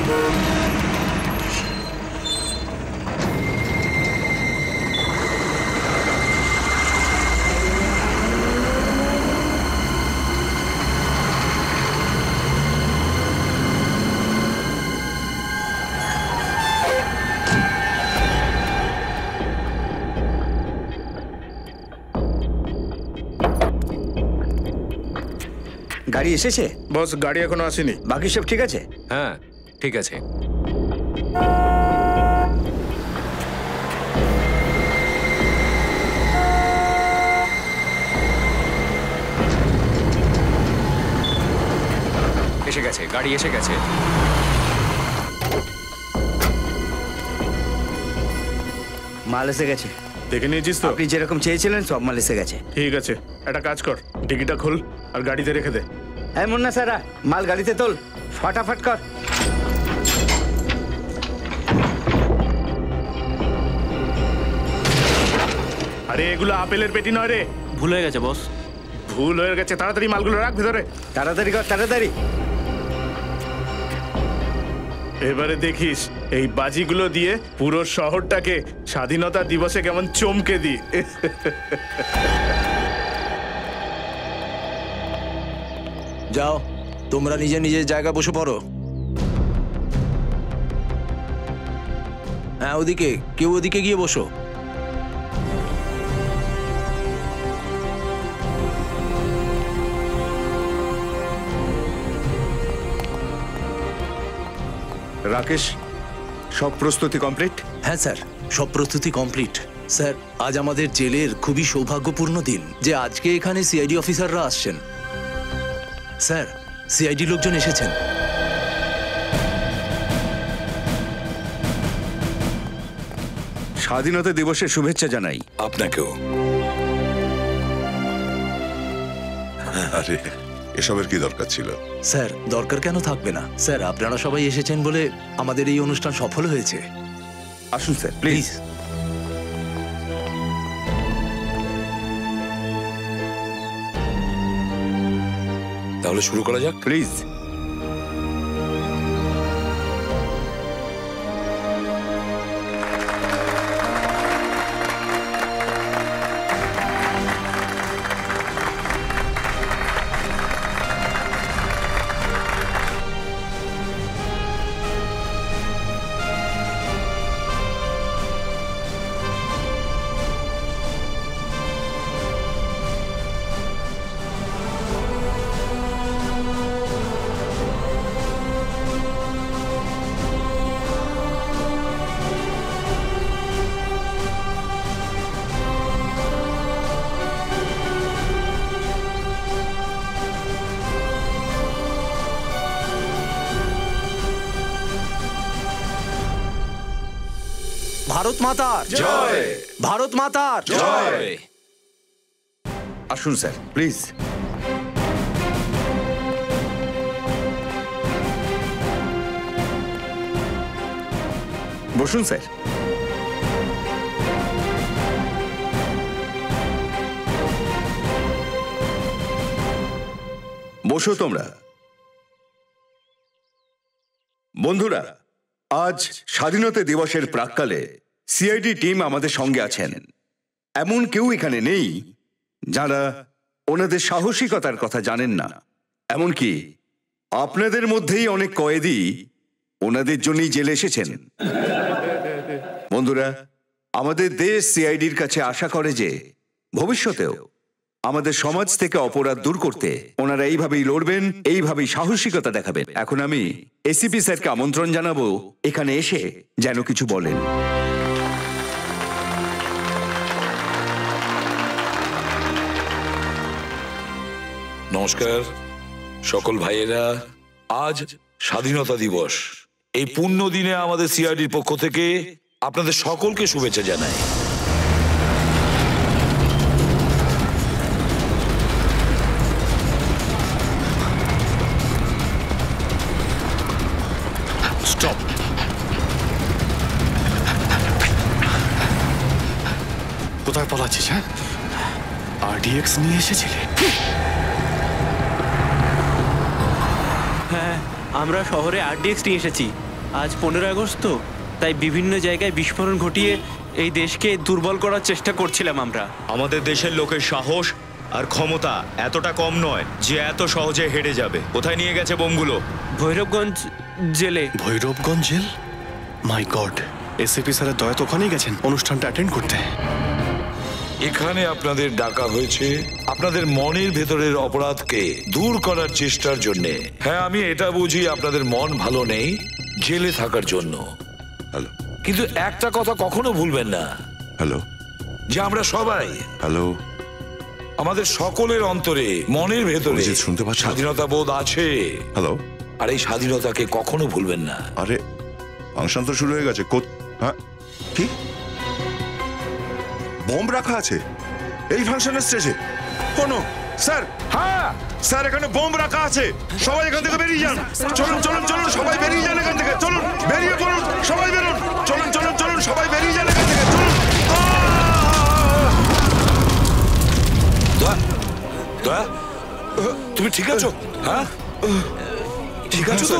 গাড়ি এসেছে? বস, গাড়ি এখনো আসেনি। বাকি সব ঠিক আছে? হ্যাঁ, ঠিক আছে। এসে গেছে, গাড়ি এসে গেছে। মাল এসে গেছে। দেখে নিয়েছিস তো? আপনি যেরকম চেয়েছিলেন সব মাল এসে গেছে। ঠিক আছে, একটা কাজ কর, ডিকিটা খোল আর গাড়িতে রেখে দে। হ্যাঁ মুন্না স্যারা, মাল গাড়িতে তোল, ফটাফট কর। আরে এগুলো আপেলের পেটি নয় রে। ভুল হয়ে গেছে বস। ভুল হয়ে গেছে, তাড়াতাড়ি মালগুলো রাখ ভেতরে। তাড়াতাড়ি কর, তাড়াতাড়ি। এবারে দেখিস এই বাজিগুলো দিয়ে পুরো শহরটাকে স্বাধীনতা দিবসে কেমন চমকে দি। যাও, তোমরা নিজের নিজের জায়গা বসে পড়ো। হ্যাঁ, ওদিকে কেউ ওদিকে গিয়ে বসো। রাকেশ, সব প্রস্তুতি কমপ্লিট? হ্যাঁ স্যার, সব প্রস্তুতি কমপ্লিট। স্যার, আজ আমাদের জেলের খুবই সৌভাগ্যপূর্ণ দিন যে আজকে এখানে সিআইডি অফিসাররা আসছেন। স্যার, সিআইডি লোকজন এসেছেন। স্বাধীনতা দিবসের শুভেচ্ছা জানাই। আপনাকেও। আরে এসবের কি দরকার ছিল? স্যার, দরকার কেন থাকবে না? স্যার, আপনারা সবাই এসেছেন বলে আমাদের এই অনুষ্ঠান সফল হয়েছে। আসুন স্যার, প্লিজ। তাহলে শুরু করা যাক। প্লিজ। ভারত মাতার জয়। ভারত মাতার জয়। আসুন স্যার, প্লিজ। বসুন স্যার। বসো তোমরা। বন্ধুরা, আজ স্বাধীনতা দিবসের প্রাক্কালে সিআইডি টিম আমাদের সঙ্গে আছেন। এমন কেউ এখানে নেই যারা ওনাদের সাহসিকতার কথা জানেন না। এমনকি আপনাদের মধ্যেই অনেক কয়েদি ওনাদের জন্যই জেলে এসেছেন। বন্ধুরা, আমাদের দেশ সিআইডির কাছে আশা করে যে ভবিষ্যতেও আমাদের সমাজ থেকে অপরাধ দূর করতে ওনারা এইভাবেই লড়বেন, এইভাবেই সাহসিকতা দেখাবেন। এখন আমি এসিপি স্যারকে আমন্ত্রণ জানাবো এখানে এসে যেন কিছু বলেন। নমস্কার সকল ভাইয়েরা। আজ স্বাধীনতা দিবস। এই পুণ্য দিনে আমাদের সিআইডির পক্ষ থেকে আপনাদের সকলকে শুভেচ্ছা জানাই। স্টপ। কোথায় পালাচ্ছিস? হ্যাঁ, আরডিএক্স নিয়ে এসেছিলে? হ্যাঁ, আমরা শহরে আরডিএক্স নিয়ে এসেছি। আজ 15 আগস্ট তো, তাই বিভিন্ন জায়গায় বিস্ফোরণ ঘটিয়ে এই দেশকে দুর্বল করার চেষ্টা করছিলাম আমরা। আমাদের দেশের লোকের সাহস আর ক্ষমতা এতটা কম নয় যে এত সহজে হেরে যাবে। কোথায় নিয়ে গেছে বোমগুলো? ভৈরবগঞ্জ জেলে। ভৈরবগঞ্জ জেল? মাই গড, এসএপি স্যারের দয়া তো ওখানেই গেছেন অনুষ্ঠানটা অ্যাটেন্ড করতে। এখানে আপনাদের ডাকা হয়েছে আপনাদের মনের ভেতরের অপরাধকে দূর করার চেষ্টার জন্যে। হ্যাঁ, আমি এটা বুঝি আপনাদের মন ভালো নেই জেলে থাকার জন্য। হ্যালো কিন্তু একটা কথা কখনো ভুলবেন না, হ্যালো যে আমরা সবাই, হ্যালো আমাদের সকলের অন্তরে মনের ভেতরে অভিজিৎ, শুনতে পাচ্ছ? স্বাধীনতা বোধ আছে। হ্যালো আর এই স্বাধীনতাকে কখনো ভুলবেন না। আরে ফাংশন তো শুরু হয়ে গেছে। হ্যাঁ, কি বোম রাখা আছে এই ফাংশনের স্টেজে? কোনো স্যার, হ্যাঁ স্যার, এখানে বোম রাখা আছে। সবাই এখান থেকে বেরিয়ে যান। চলুন চলুন চলুন, সবাই বেরিয়ে যান এখান থেকে। চলুন, বেরিয়ে পড়ুন, সবাই বেরুন। চলুন চলুন চলুন, সবাই বেরিয়ে যান এখান থেকে। চলুন। দয়া, দয়া, তুমি ঠিক আছো? হ্যাঁ, ঠিক আছো তো?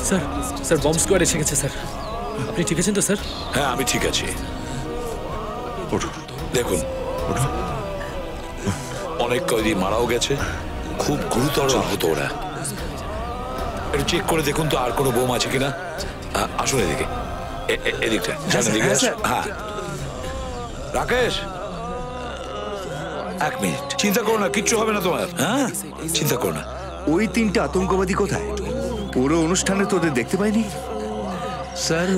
স্যার, স্যার বম্ব স্কোয়াড এসে গেছে স্যার। আপনি ঠিক আছেন তো স্যার? হ্যাঁ, আমি ঠিক আছি। দেখুন, অনেক কয়েদি মারাও গেছে, খুব গুরুতর আহত ওরা। একটু চেক করে দেখুন তো আর কোনো বোম আছে কিনা। আসুন এদিকে, এদিকটা। হ্যাঁ, রাকেশ, 1 মিনিট। চিন্তা করো না, কিচ্ছু হবে না তোমার। হ্যাঁ, চিন্তা করো না। ওই 3টে আতঙ্কবাদী কোথায়? পুরো অনুষ্ঠানে তো ওদের দেখতে পাইনি। স্যার,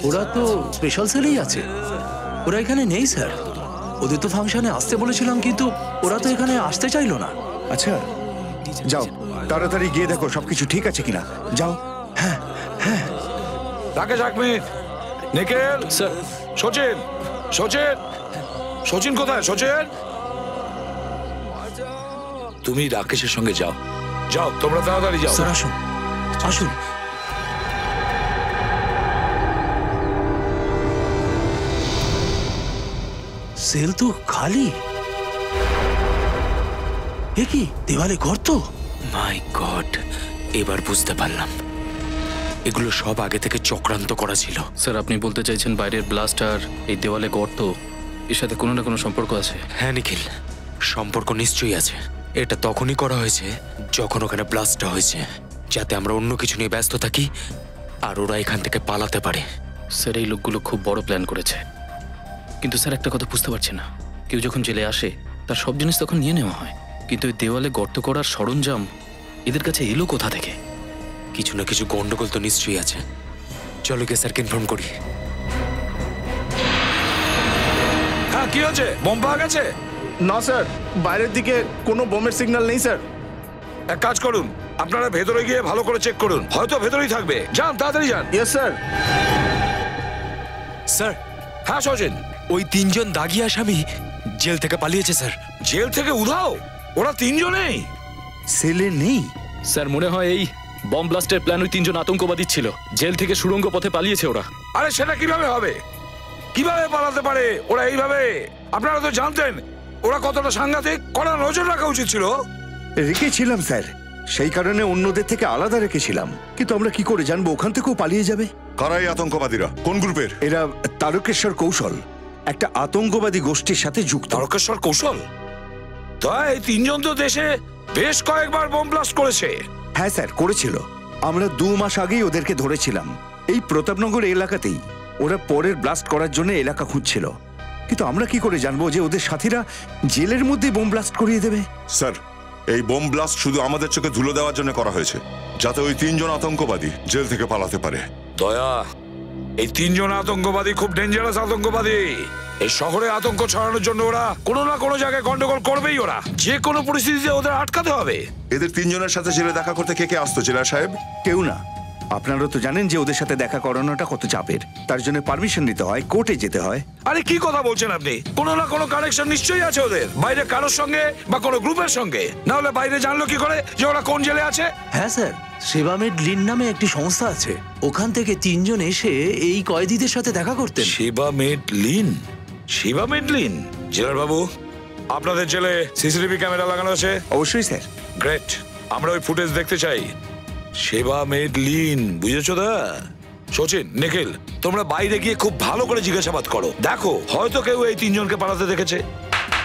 ওরা তো স্পেশাল সেলেই আছে, ওরা এখানে নেই স্যার। ওদের তো ফাংশনে আসতে বলেছিলাম, কিন্তু ওরা তো এখানে আসতে চাইলো না। আচ্ছা, যাও তাড়াতাড়ি গিয়ে দেখো সবকিছু ঠিক আছে কিনা। যাও। হ্যাঁ হ্যাঁ। রাকেশ, 1 মিনিট। নিখিল, স্যার। সচিন, সচিন, সচিন কোথায়? সচিন, তুমি রাকেশের সঙ্গে যাও। যাও, তোমরা তাড়াতাড়ি যাও। স্যার আসুন, আসুন। সেল তো খালি। এ কি, দেওয়ালে গর্ত? মাই গড, এবার বুঝতে পারলাম এগুলো সব আগে থেকে চক্রান্ত করা ছিল। স্যার, আপনি বলতে চাইছেন বাইরের ব্লাস্ট আর এই দেওয়ালে গর্ত এর সাথে কোনো না কোনো সম্পর্ক আছে? হ্যাঁ নিখিল, সম্পর্ক নিশ্চয়ই আছে। এটা তখনই করা হয়েছে যখন ওখানে ব্লাস্টটা হয়েছে, যাতে আমরা অন্য কিছু নিয়ে ব্যস্ত থাকি আর ওরা এখান থেকে পালাতে পারে। স্যার, এই লোকগুলো খুব বড় প্ল্যান করেছে। কিন্তু স্যার, একটা কথা বুঝতে পারছি না, কেউ যখন জেলে আসে তার সব জিনিস তখন নিয়ে নেওয়া হয়, কিন্তু ওই দেওয়ালে গর্ত করার সরঞ্জাম এদের কাছে এলো কোথা থেকে? কিছু না কিছু গন্ডগোল তো নিশ্চয়ই আছে। চলো গিয়ে স্যারকে ইনফর্ম করি। হ্যাঁ, কি হয়েছে? বোম পাওয়া গেছে? না স্যার, বাইরের দিকে কোনো বোমের সিগন্যাল নেই স্যার। এক কাজ করুন, আপনারা ভেতরে গিয়ে ভালো করে চেক করুন, হয়তো ভেতরেই থাকবে। যান, তাড়াতাড়ি যান। Yes sir. স্যার, হ্যাঁ সচিন, ওই 3 জন দাগি আসামি জেল থেকে পালিয়েছে স্যার। জেল থেকে উধাও? ওরা 3 জনেই? সেলে নেই স্যার, মনে হয় এই বম্ব ব্লাস্টের প্ল্যান ওই 3 জন আতঙ্কবাদী ছিল। জেল থেকে সুড়ঙ্গ পথে পালিয়েছে ওরা। আরে সেটা কিভাবে হবে? কিভাবে পালাতে পারে ওরা এইভাবে? আপনারা তো জানতেন ওরা কতটা সাংঘাতিক। কড়া নজর রাখা উচিত ছিল। রেখেছিলাম স্যার, সেই কারণে অন্যদের থেকে আলাদা রেখেছিলাম। কিন্তু আমরা কি করে জানবো ওখান থেকেও পালিয়ে যাবে? কারা এই আতঙ্কবাদীরা? কোন গ্রুপের? এরা তারকেশ্বর কৌশল, একটা আতঙ্কবাদী গোষ্ঠীর সাথে যুক্ত। তারকেশ্বর কৌশল? তাই 3 জন তো দেশে বেশ কয়েকবার বোম ব্লাস্ট করেছে। হ্যাঁ স্যার, করেছিল। আমরা 2 মাস আগেই ওদেরকে ধরেছিলাম এই প্রতাপনগর এলাকাতেই। ওরা পরের ব্লাস্ট করার জন্য এলাকা খুঁজছিল। কিন্তু আমরা কি করে জানবো যে ওদের সাথীরা জেলের মধ্যে বোম ব্লাস্ট করিয়ে দেবে? স্যার, এই বোম ব্লাস্ট শুধু আমাদের চোখে ধুলো দেওয়ার জন্য করা হয়েছে, যাতে ওই 3 জন আতঙ্কবাদী জেল থেকে পালাতে পারে। দয়া, এই 3 জন আতঙ্কবাদী খুব ডেঞ্জারাস আতঙ্কবাদী। এই শহরে আতঙ্ক ছড়ানোর জন্য ওরা কোনো না কোনো জায়গায় গন্ডগোল করবেই। ওরা যে কোনো পরিস্থিতিতে ওদের আটকাতে হবে। এদের 3 জনের সাথে জেলে দেখা করতে কে কে আসতো জেলা সাহেব? কেউ না। আপনারা তো জানেন যে ওদের সাথে দেখা করানোটা কত চাপের। তার জন্য পারমিশন নিতে হয়, কোর্টে যেতে হয়। আরে কি কথা বলছেন আপনি? কোনো না কোনো কানেকশন নিশ্চয়ই আছে ওদের, বাইরে কারোর সঙ্গে বা কোনো গ্রুপের সঙ্গে। না হলে বাইরে জানলো কি করে যে ওরা কোন জেলে আছে? হ্যাঁ স্যার, সেবামেড লিন নামে একটি সংস্থা আছে, ওখান থেকে 3 জন এসে এই কয়েদিদের সাথে দেখা করতেন। সেবামেড লিন? সেবামেড লিন? জেলার বাবু, আপনাদের জেলে সিসিটিভি ক্যামেরা লাগানো আছে? অবশ্যই স্যার। গ্রেট। আমরা ওই ফুটেজ দেখতে চাই। সেবা মেডলিন, বুঝেছো দা? সচিন, নিখিল, তোমরা বাইরে গিয়ে খুব ভালো করে জিজ্ঞাসাবাদ করো। দেখো, হয়তো কেউ এই তিনজনকে পালাতে দেখেছে।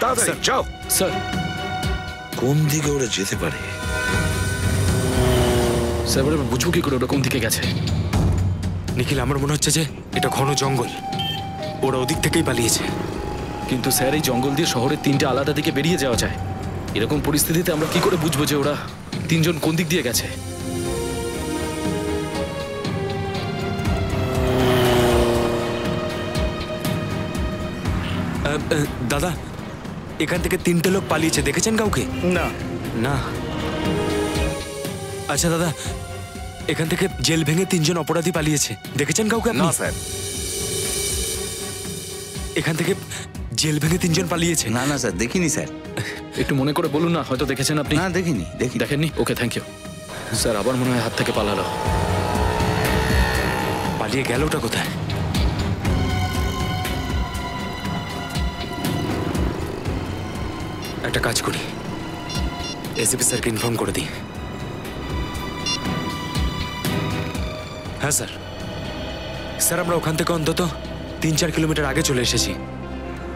তাড়াতাড়ি যাও। স্যার, কোন দিকে ওরা যেতে পারে? স্যার এবার বুঝবো কি করে ওরা কোন দিকে গেছে? নিখিল, আমার মনে হচ্ছে যে এটা ঘন জঙ্গল, ওরা ওদিক থেকেই পালিয়েছে। কিন্তু স্যার এই জঙ্গল দিয়ে শহরের তিনটে আলাদা দিকে বেরিয়ে যাওয়া যায়। এরকম পরিস্থিতিতে আমরা কি করে বুঝবো যে ওরা তিনজন কোন দিক দিয়ে গেছে? দাদা, এখান থেকে তিনটে লোক পালিয়েছে, দেখেছেন কাউকে? না। না। আচ্ছা দাদা, এখান থেকে জেল ভেঙে তিনজন অপরাধী পালিয়েছে, দেখেছেন কাউকে? না স্যার। এখান থেকে জেল ভেঙে তিনজন পালিয়েছে। না না স্যার, দেখিনি স্যার। একটু মনে করে বলুন না, হয়তো দেখেছেন আপনি। না দেখিনি। দেখেননি? ওকে, থ্যাংক ইউ স্যার। আবার মনে হয় হাত থেকে পালালো। পালিয়ে গেল ওটা কোথায়? একটা কাজ করি, এসিপি স্যারকে ইনফর্ম করে দিই। হ্যাঁ স্যার। স্যার, আমরা ওখান থেকে অন্তত 3-4 কিলোমিটার আগে চলে এসেছি,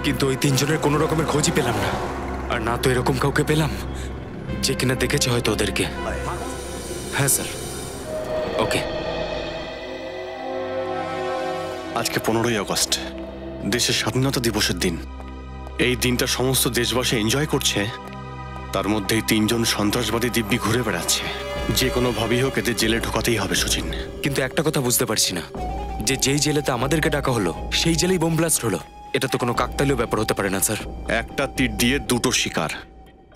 কিন্তু ওই তিনজনের কোনো রকমের খোঁজই পেলাম না। আর না তো এরকম কাউকে পেলাম যে কিনা দেখেছে হয়তো ওদেরকে। হ্যাঁ স্যার। ওকে। আজকে 15ই আগস্ট, দেশের স্বাধীনতা দিবসের দিন। এই দিনটা সমস্ত দেশবাসী এনজয় করছে, তার মধ্যেই তিনজন সন্ত্রাসবাদী দিব্যি ঘুরে বেড়াচ্ছে। যে কোনো ভাবেই হোক এদের জেলে ঢোকাতেই হবে সচিন। কিন্তু একটা কথা বুঝতে পারছি না, যে যেই জেলেতে আমাদেরকে ডাকা হলো সেই জেলেই বোম ব্লাস্ট হলো। এটা তো কোনো কাকতালীয় ব্যাপার হতে পারে না স্যার। একটা তীর দিয়ে দুটো শিকার।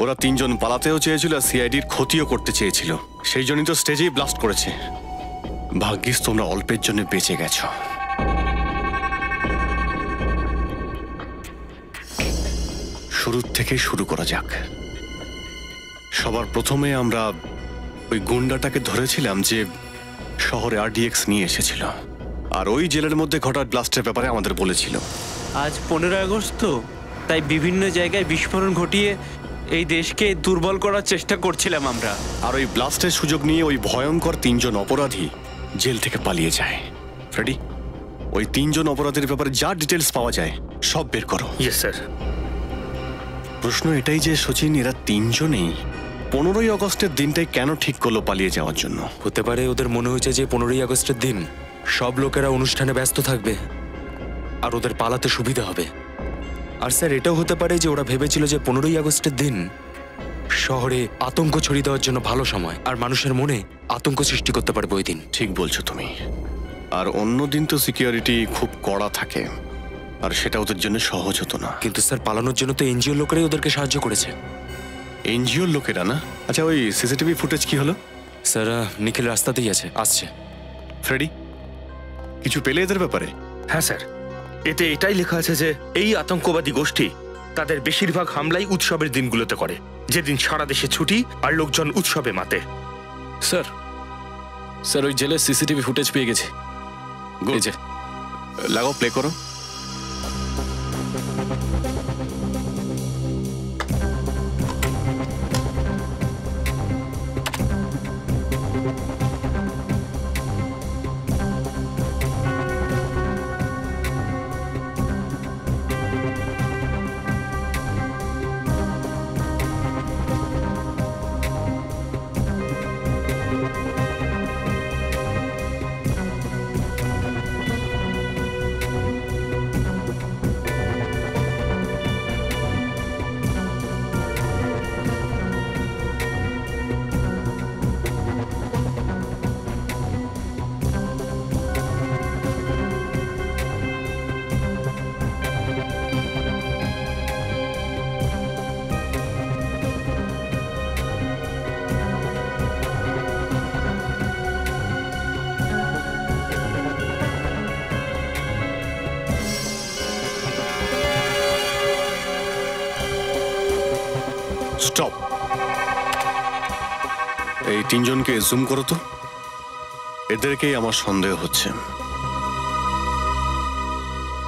ওরা তিনজন পালাতেও চেয়েছিল আর সিআইডির ক্ষতিও করতে চেয়েছিল, সেই জন্যই তো স্টেজেই ব্লাস্ট করেছে। ভাগ্যিস তোমরা অল্পের জন্য বেঁচে গেছো। শুরুর থেকেই শুরু করা যাক। সবার প্রথমে আমরা ওই গুন্ডাটাকে ধরেছিলাম যে শহরে আরডিএক্স নিয়ে এসেছিল, আর ওই জেলের মধ্যে ঘটা ব্লাস্টের ব্যাপারে আমাদের বলেছিল। আজ 15 আগস্ট তো, তাই বিভিন্ন জায়গায় বিস্ফোরণ ঘটিয়ে এই দেশকে দুর্বল করার চেষ্টা করছিলাম আমরা। আর ওই ব্লাস্টের সুযোগ নিয়ে ওই ভয়ঙ্কর তিনজন অপরাধী জেল থেকে পালিয়ে যায়। ফ্রেডি, ওই তিনজন অপরাধীর ব্যাপারে যা ডিটেলস পাওয়া যায় সব বের করো। Yes sir. প্রশ্ন এটাই যে সচিন, এরা তিনজনেই 15ই আগস্টের দিনটাই কেন ঠিক করলো পালিয়ে যাওয়ার জন্য? হতে পারে ওদের মনে হয়েছে যে 15ই আগস্টের দিন সব লোকেরা অনুষ্ঠানে ব্যস্ত থাকবে আর ওদের পালাতে সুবিধা হবে। আর স্যার, এটাও হতে পারে যে ওরা ভেবেছিল যে 15ই আগস্টের দিন শহরে আতঙ্ক ছড়িয়ে দেওয়ার জন্য ভালো সময়, আর মানুষের মনে আতঙ্ক সৃষ্টি করতে পারবে ওই দিন। ঠিক বলছো তুমি। আর অন্য দিন তো সিকিউরিটি খুব কড়া থাকে, আর সেটা ওদের জন্য সহজ হতো না। কিন্তু স্যার, পালানোর জন্য তো এনজিও লোকেরাই ওদেরকে সাহায্য করেছে। এনজিওর লোকেরা না? আচ্ছা, ওই সিসিটিভি ফুটেজ কি হলো? স্যার, নিখিল রাস্তাতেই আসছে। ফ্রেডি, কিছু পেলে এদের ব্যাপারে? হ্যাঁ স্যার, এতে এটাই লেখা আছে যে এই আতঙ্কবাদী গোষ্ঠী তাদের বেশিরভাগ হামলাই উৎসবের দিনগুলোতে করে, যেদিন সারা দেশে ছুটি আর লোকজন উৎসবে মাতে। স্যার, ওই জেলের সিসিটিভি ফুটেজ পেয়ে গেছি। লাগাও, প্লে করো। স্টপ। এই তিনজনকে জুম করো তো। এদেরকেই আমার সন্দেহ হচ্ছে।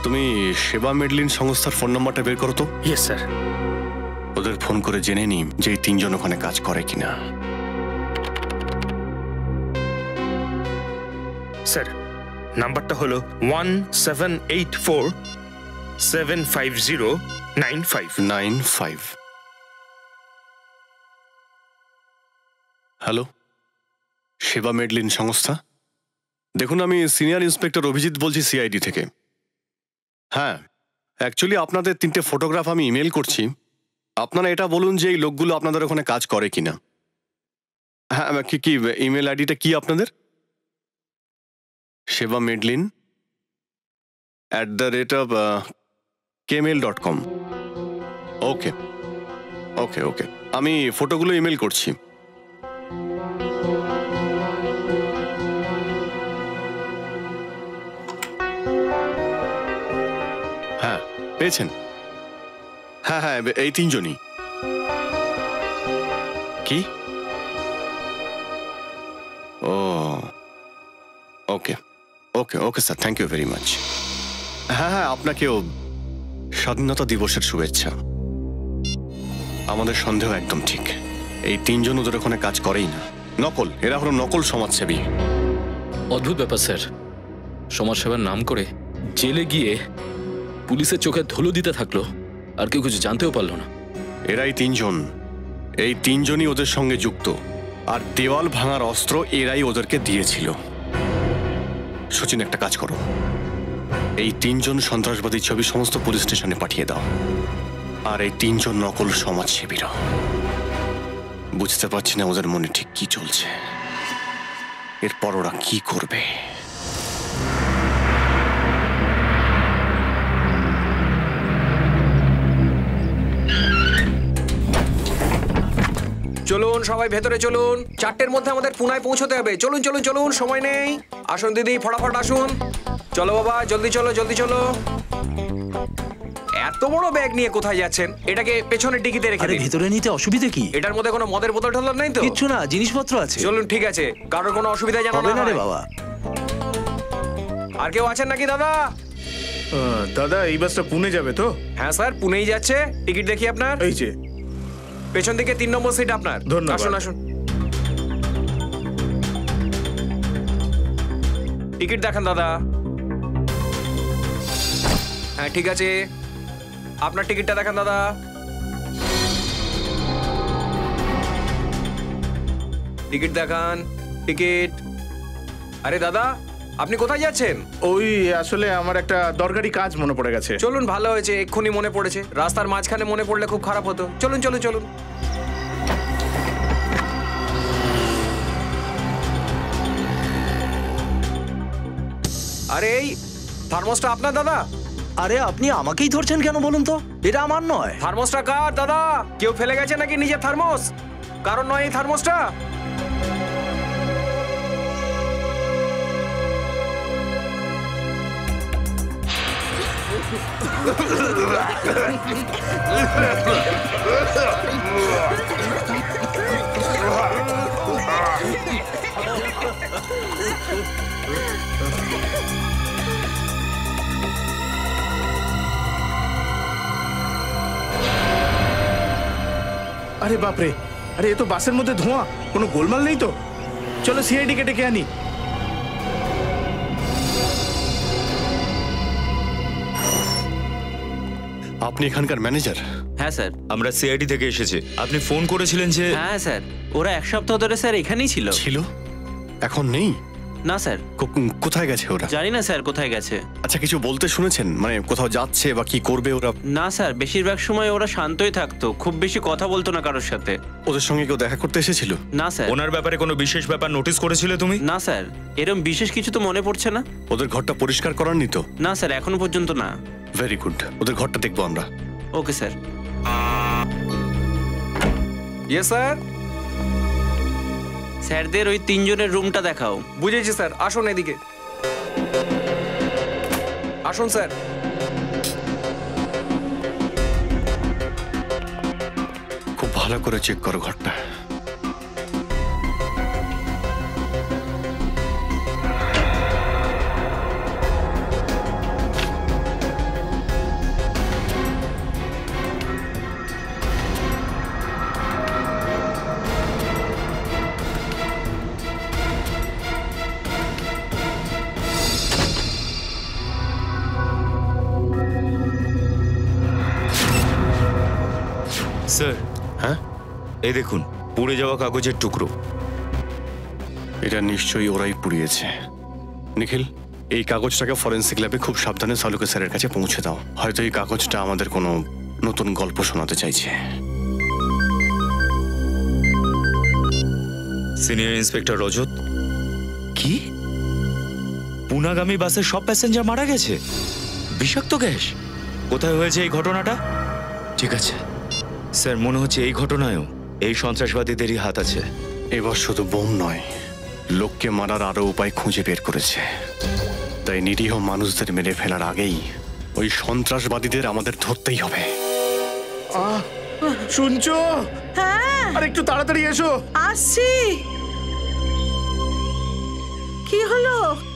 তুমি সেবা মেডলিন সংস্থার ফোন নাম্বারটা বের করো তো। Yes sir. ওদের ফোন করে জেনে নিই যে এই তিনজন ওখানে কাজ করে কিনা। স্যার নাম্বারটা হলো 1784-750-95 হ্যালো, সেবা মেডলিন সংস্থা। দেখুন, আমি সিনিয়র ইন্সপেক্টর অভিজিৎ বলছি সিআইডি থেকে। হ্যাঁ, অ্যাকচুয়ালি আপনাদের 3টে ফটোগ্রাফ আমি ইমেল করছি। আপনারা এটা বলুন যে এই লোকগুলো আপনাদের ওখানে কাজ করে কিনা। হ্যাঁ, কি ইমেল আইডিটা কি আপনাদের? সেবা মেডলিন @kmail.com। ওকে ওকে ওকে, আমি ফটোগুলো ইমেল করছি। হ্যাঁ, পেয়েছেন? হ্যাঁ হ্যাঁ, এই 3 জনই। কি? ও okay okay okay sir, thank you very much. হ্যাঁ হ্যাঁ, আপনাকেও স্বাধীনতা দিবসের শুভেচ্ছা। আমাদের সন্দেহ একদম ঠিক, এই 3 জন ওদের ওখানে কাজ করেই না, নকল। এরা হলো নকল সমাজসেবী। অদ্ভুত ব্যাপার স্যার, সমাজসেবার নাম করে জেলে গিয়ে পুলিশের চোখে ধুলো দিতে থাকলো, আর কেউ কিছু জানতেও পারলো না। এরাই 3 জন, এই 3 জনই ওদের সঙ্গে যুক্ত, আর দেওয়াল ভাঙার অস্ত্র এরাই ওদেরকে দিয়েছিল। সচিন, একটা কাজ করো, এই 3 জন সন্ত্রাসবাদী ছবি সমস্ত পুলিশ স্টেশনে পাঠিয়ে দাও। আর এই 3 জন নকল সমাজসেবীরা, বুঝতে পারছি না ওদের মনে ঠিক কি চলছে, এরপর ওরা কি করবে। চলুন সবাই ভেতরে চলুন, 4টের মধ্যে আমাদের পুনায় পৌঁছতে হবে। চলুন চলুন চলুন, সময় নেই। আসুন দিদি, ফটাফট আসুন। চলো বাবা, জলদি চলো জলদি চলো। এত বড় ব্যাগ নিয়ে কোথায় যাচ্ছেন? এটাকে পেছনের ডিকিতে রেখে দিন। ভিতরে নিতে অসুবিধা কি? এটার মধ্যে কোনো মদের বোতল টোতল নেই তো? কিচ্ছু না, জিনিসপত্র আছে। চলুন, ঠিক আছে, কারোর কোনো অসুবিধা জানা হবে না রে হয়। বাবা। আর কেউ আছেন নাকি দাদা? দাদা, এই বাসটা পুনে যাবে তো? হ্যাঁ স্যার, পুনেই যাচ্ছে। টিকিট দেখি আপনার। এই যে পেছন দিকে 3 নম্বর সিট আপনার। ধন্যবাদ। আসুন আসুন, টিকিট দেখান দাদা। হ্যাঁ ঠিক আছে, আপনার টিকিটটা দেখান দাদা। টিকিট দেখান, টিকিট। আরে দাদা, আপনি কোথায় যাচ্ছেন? ওই আসলে আমার একটা দরকারি কাজ মনে পড়ে গেছে। চলুন, ভালো হয়েছে এক্ষুনি মনে পড়েছে, রাস্তার মাঝখানে মনে পড়লে খুব খারাপ হতো। চলুন চলুন চলুন। আরে এই থার্মোসটা আপনার দাদা? আরে আপনি আমাকেই ধরছেন কেন বলুন তো? এটা আমার নয়। থার্মোসটা কার দাদা? কেউ ফেলে গেছে নাকি নিজের থার্মোস? কারণ নয় এই থার্মোসটা। আরে বাপরে, আরে এ তো বাসের মধ্যে ধোঁয়া, কোনো গোলমাল নেই তো? চলো সিআইডি কে ডেকে আনি। আপনি এখানকার ম্যানেজার? হ্যাঁ স্যার, আমরা সিআইডি থেকে এসেছি। আপনি ফোন করেছিলেন যে? হ্যাঁ স্যার, ওরা 1 সপ্তাহ ধরে স্যার এখানেই ছিল। ছিল? এখন নেই? না স্যার। কোথায় গেছে ওরা? জানি না স্যার কোথায় গেছে। আচ্ছা, কিছু বলতে শুনেছেন? মানে কোথাও যাচ্ছে বা কি করবে ওরা? না স্যার, বেশিরভাগ সময় ওরা শান্তই থাকতো, খুব বেশি কথা বলতো না কারোর সাথে। ওদের সঙ্গে কেউ দেখা করতে এসেছিল? না স্যার। ওনার ব্যাপারে কোনো বিশেষ ব্যাপার নোটিস করেছিলে তুমি? না স্যার, এরকম বিশেষ কিছু তো মনে পড়ছে না। ওদের ঘরটা পরিষ্কার করাননি তো? না স্যার, এখনো পর্যন্ত না। ভেরি গুড, ওদের ঘরটা দেখবো আমরা। Okay sir. Yes sir. স্যারদের ওই 3 জনের রুমটা দেখাও। বুঝেছি স্যার, আসুন এদিকে আসুন স্যার। খুব ভালো করে চেক করো ঘরটা। স্যার, হ্যাঁ এই দেখুন পুড়ে যাওয়া কাগজের টুকরো। এটা নিশ্চয়ই ওরাই পুড়িয়েছে। নিখিল, এই কাগজটাকে ফরেন্সিক ল্যাবে খুব সাবধানে সালুকে স্যারের কাছে পৌঁছে দাও। হয়তো এই কাগজটা আমাদের কোনো নতুন গল্প শোনাতে চাইছে। সিনিয়র ইন্সপেক্টর রজত, কি পুনাগামী বাসের সব প্যাসেঞ্জার মারা গেছে? বিষাক্ত গ্যাস? কোথায় হয়েছে এই ঘটনাটা? ঠিক আছে স্যার, মনে হচ্ছে এই ঘটনায়ও এই সন্ত্রাসবাদীদেরই হাত আছে। এবার শুধু বোম নয়, লোককে মারার আরো উপায় খুঁজে বের করেছে। তাই নিরীহ মানুষদের মেরে ফেলার আগেই ওই সন্ত্রাসবাদীদের আমাদের ধরতেই হবে। শুনছো? হ্যাঁ, আর একটু তাড়াতাড়ি এসো। আসছি। কি হলো?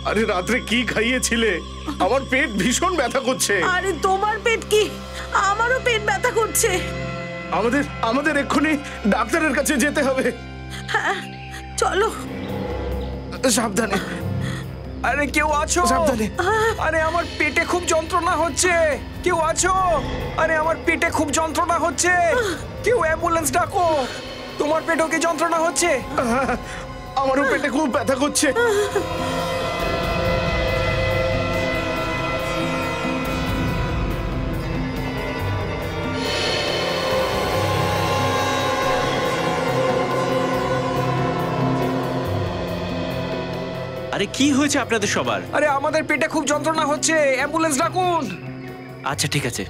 আরে রাত্রে কি খাইয়েছিলে? আমার পেট ভীষণ ব্যথা করছে। আরে তোমার পেট কি? আমারও পেট ব্যথা করছে। আমাদের এক্ষুনি ডাক্তারের কাছে যেতে হবে। হ্যাঁ, চলো। সাবধানে। আরে কেউ আছো? সাবধানে। আরে আমার পেটে খুব যন্ত্রণা হচ্ছে। কেউ আছো? আরে আমার পেটে খুব যন্ত্রণা হচ্ছে। কেউ অ্যাম্বুলেন্স ডাকো। তোমার পেটেও কি যন্ত্রণা হচ্ছে? আমারও পেটে খুব ব্যথা করছে। আরে কি হয়েছে আপনাদের সবার? আরে আমাদের পেটে খুব যন্ত্রণা হচ্ছে, অ্যাম্বুলেন্স ডাকুন। আচ্ছা ঠিক আছে।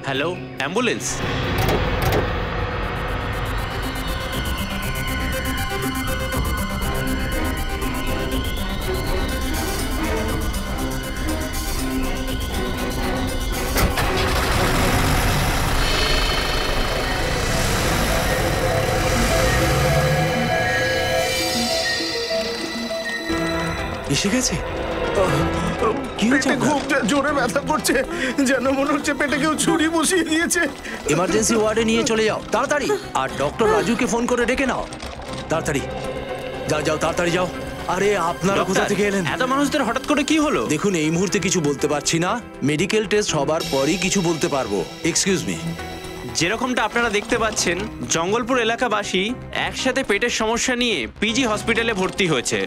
Hello, ambulance. এসে গেছে? পেটে খুব জোরে ব্যথা করছে, যেন মনে হচ্ছে পেটে কেউ ছুরি বসিয়ে দিয়েছে। ইমার্জেন্সি ওয়ার্ডে নিয়ে চলে যাও তাড়াতাড়ি। আর ডক্টর রাজুকে ফোন করে ডেকে নাও তাড়াতাড়ি। যাও যাও তাড়াতাড়ি যাও। আরে আপনারা কোথা থেকে এলেন? এত মানুষদের হঠাৎ করে কি হলো? দেখুন, এই মুহূর্তে কিছু বলতে পারছি না। মেডিকেল টেস্ট হবার পরই কিছু বলতে পারবো। Excuse me. যেরকমটা আপনারা দেখতে পাচ্ছেন, জঙ্গলপুর এলাকাবাসী একসাথে পেটের সমস্যা নিয়ে পিজি হসপিটালে ভর্তি হয়েছে।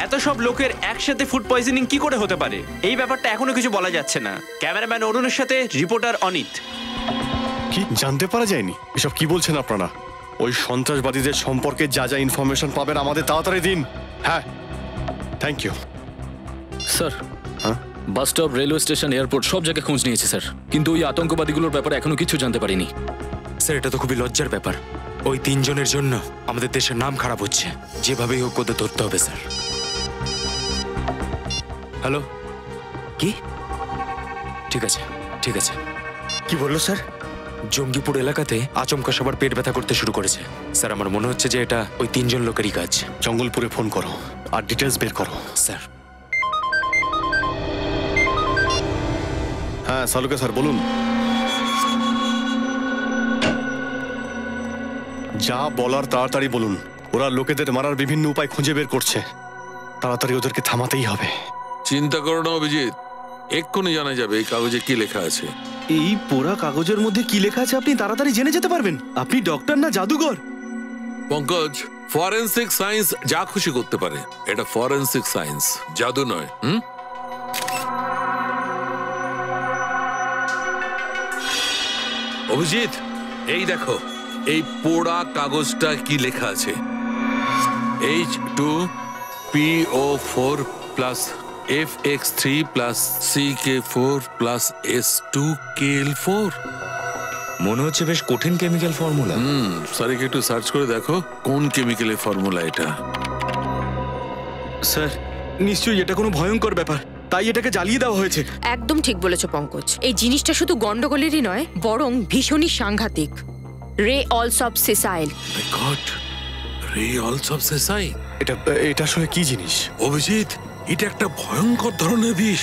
এত সব লোকের একসাথে ফুড পয়জনিং কি করে হতে পারে? এই ব্যাপারটা এখনো কিছু বলা যাচ্ছে না। ক্যামেরাম্যান অরুণের সাথে রিপোর্টার অনিত। কি জানতে পারা যায়নি? এসব কি বলছেন আপনারা? ওই সন্ত্রাসবাদীদের সম্পর্কে যা যা ইনফরমেশন পাবেন আমাদের তাড়াতাড়ি দিন। হ্যাঁ, থ্যাংক ইউ স্যার। হ্যাঁ, bus stop, railway station, airport সব জায়গায় খোঁজ নিয়েছে স্যার, কিন্তু ওই আতঙ্কবাদীগুলোর ব্যাপারে এখনো কিছু জানতে পারিনি। স্যার, এটা তো খুবই লজ্জার ব্যাপার। ওই তিনজনের জন্য আমাদের দেশের নাম খারাপ হচ্ছে। যেভাবেই হোক ওদের ধরতে হবে স্যার। হ্যালো, কি? ঠিক আছে ঠিক আছে। কি বললো স্যার? জঙ্গিপুর এলাকাতে আচমকা সবার পেট ব্যথা করতে শুরু করেছে। স্যার, আমার মনে হচ্ছে যে এটা ওই তিনজন লোকেরই কাজ। জঙ্গলপুরে ফোন করো আর ডিটেলস বের করো। স্যার। হ্যাঁ সালুকে স্যার বলুন। যা বলার তাড়াতাড়ি বলুন। ওরা লোকেদের মারার বিভিন্ন উপায় খুঁজে বের করছে। তাড়াতাড়ি ওদেরকে থামাতেই হবে। চিন্তা করো না অভিজিৎ, এক্ষুনি জানা যাবে এই কাগজে কি লেখা আছে। এই পোড়া কাগজের মধ্যে কি লেখা আছে আপনি তাড়াতাড়ি জেনে যেতে পারবেন। আপনি ডক্টর না জাদুঘর। পঙ্কজ, ফরেনসিক সায়েন্স যা খুশি করতে পারে, এটা ফরেনসিক সায়েন্স, জাদু নয়। অভিজিৎ, এই দেখো এই পোড়া কাগজটা কি লেখা আছে। H2PO4 plus FX3 plus CK4 plus S2KL4। মনে হচ্ছে বেশ কঠিন কেমিক্যাল ফর্মুলা। স্যারকে একটু সার্চ করে দেখো কোন কেমিক্যালের ফর্মুলা এটা। স্যার, নিশ্চয়ই এটা কোনো ভয়ঙ্কর ব্যাপার, তাই এটাকে জ্বালিয়ে দেওয়া হয়েছে। একদম ঠিক বলেছো পঙ্কজ। এই জিনিসটা শুধু গন্ডগোলেরই নয়, বরং ভীষণই সাংঘাতিক। রে অলস অফ সেসাইল। মাই গড, রে অলস অফ সেসাইল। এটা আসলে কি জিনিস? অভিজিৎ, এটা একটা ভয়ঙ্কর ধরনের বিষ।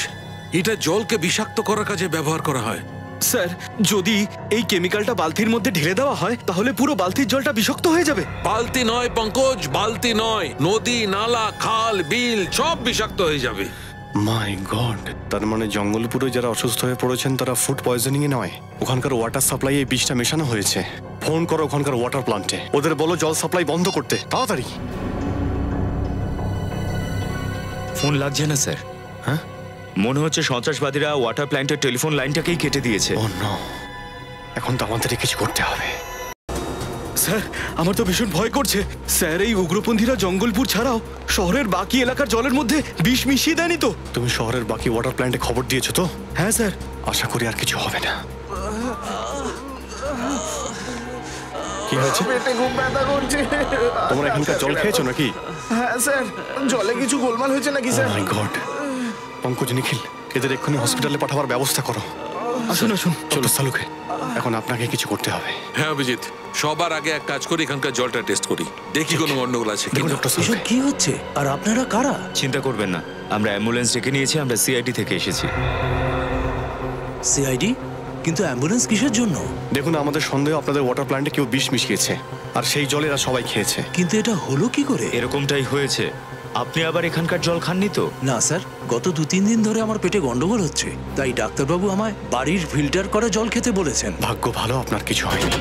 এটা জলকে বিষাক্ত করার কাজে ব্যবহার করা হয়। স্যার, যদি এই কেমিক্যালটা বালতির মধ্যে ঢেলে দেওয়া হয় তাহলে পুরো বালতির জলটা বিষাক্ত হয়ে যাবে। বালতি নয় পঙ্কজ, বালতি নয়, নদী, নালা, খাল, বিল সব বিষাক্ত হয়ে যাবে। মাই গড, তার মানে জঙ্গলপুরে যারা অসুস্থ হয়ে পড়েছেন তারা ফুড পয়জনিং এ নয়, ওখানকার ওয়াটার সাপ্লাই এই বিষটা মেশানো হয়েছে। ফোন করো ওখানকার ওয়াটার প্লান্টে, ওদের বলো জল সাপ্লাই বন্ধ করতে তাড়াতাড়ি। ফোন লাগছে না স্যার। হ্যাঁ, মনে হচ্ছে সন্ত্রাসবাদীরা ওয়াটার প্ল্যান্টের টেলিফোন লাইনটাকেই কেটে দিয়েছে। ও নো, এখন তো আমাদেরই কিছু করতে হবে। স্যার আমার তো ভীষণ ভয় করছে। স্যার এই উগ্রপন্থীরা জঙ্গলপুর ছাড়াও শহরের বাকি এলাকার জলের মধ্যে বিষ মিশিয়ে দেয়নি তো? তুমি শহরের বাকি ওয়াটার প্ল্যান্টে খবর দিয়েছো তো? হ্যাঁ স্যার। আশা করি আর কিছু হবে না। কি হয়েছে? পেটে খুব ব্যথা করছে। তোমরা এখানকার জল খেয়েছো নাকি? হ্যাঁ স্যার, জলে কিছু গোলমাল হয়েছে নাকি স্যার? মাই গড, পঙ্কজ, নিখিল, এদের এক্ষুনি হসপিটালে পাঠাবার ব্যবস্থা করো। আসুন আসুন, চলো সালুকে, এখন আপনাকে কিছু করতে হবে। হ্যাঁ অভিজিৎ, সবার আগে এক কাজ করি, এখানকার জলটা টেস্ট করি, দেখি কোনো গন্ডগোল আছে কিনা। এসব কি হচ্ছে আর আপনারা কারা? চিন্তা করবেন না, আমরা অ্যাম্বুলেন্স ডেকে নিয়েছি, আমরা সিআইডি থেকে এসেছি। সিআইডি? কিন্তু অ্যাম্বুলেন্স কিসের জন্য? দেখুন, আমাদের সন্দেহ আপনাদের ওয়াটার প্ল্যান্টে কেউ বিষ মিশিয়েছে, আর সেই জল এরা সবাই খেয়েছে। কিন্তু এটা হলো কি করে? এরকমটাই হয়েছে। আপনি আবার এখানকার জল খাননি তো? না স্যার, গত 2-3 দিন ধরে আমার পেটে গন্ডগোল হচ্ছে, তাই ডাক্তারবাবু আমায় বাড়ির ফিল্টার করা জল খেতে বলেছেন। ভাগ্য ভালো আপনার কিছু হয়নি।